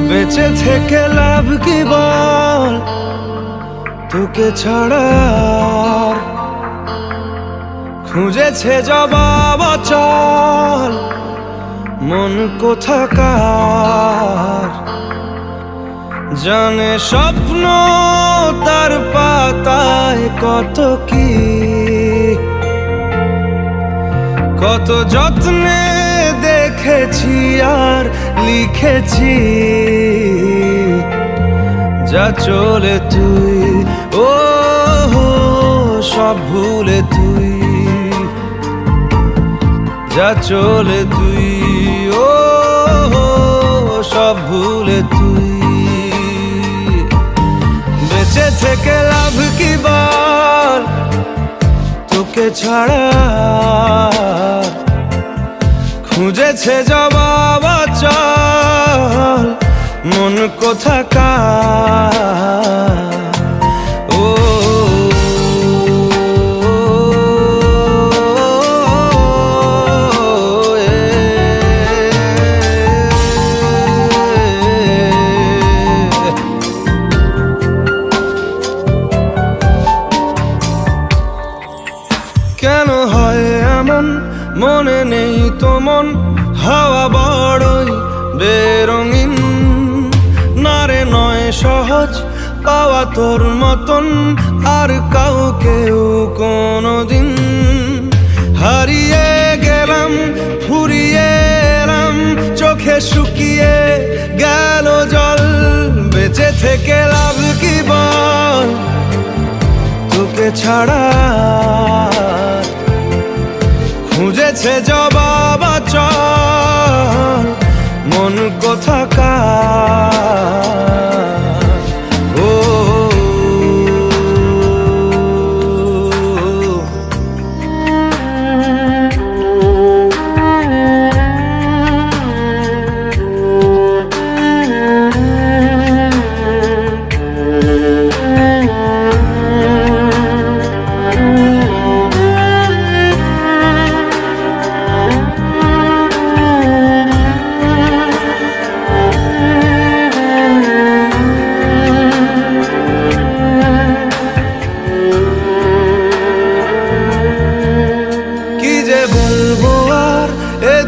বেঁচে থেকে লাভ কি বল, তোকে ছাড়া খুঁজেছে জবাব অচল মন কোথাকার। জানে স্বপ্ন তার পাতায় কত কি, কত যত্নে দেখেছি আর লিখেছি। যা চলে তুই ও সব ভুলে তুই, যা চলে তুই ও সব ভুলে তুই। বেঁচে থেকে লাভ কি বল, তোকে ছাড়া খুঁজেছে জবাব অচল মন কোথাকার। ও কেন হয় এমন, মনে নেই তো মন, হাওয়া বড়ই বেরঙিন। নারে নয় সহজ পাওয়া তোর মতন আর কাউকেও কোনোদিন। হারিয়ে গেলাম ফুরিয়ে এলাম, চোখে শুকিয়ে গেল জল। বেঁচে থেকে লাভ কি বল, তোকে ছাড়া খুঁজেছে জবাব অচল মন কোথাকার। ও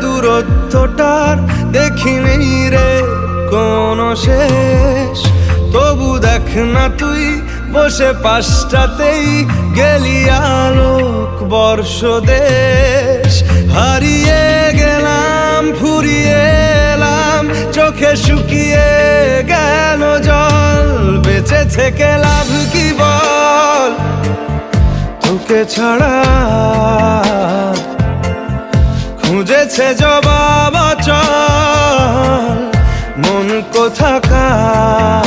দূরত্বটার দেখিনি রে কোনো শেষ। তবু দেখ না তুই বসে পাশটাতেই গেলি আলোক বর্ষ দেশ। হারিয়ে গেলাম ফুরিয়ে এলাম, চোখে শুকিয়ে গেল জল। বেঁচে থেকে লাভ কি বল, তোকে ছাড়া খুঁজেছে জবাব অচল মন কোথাকার।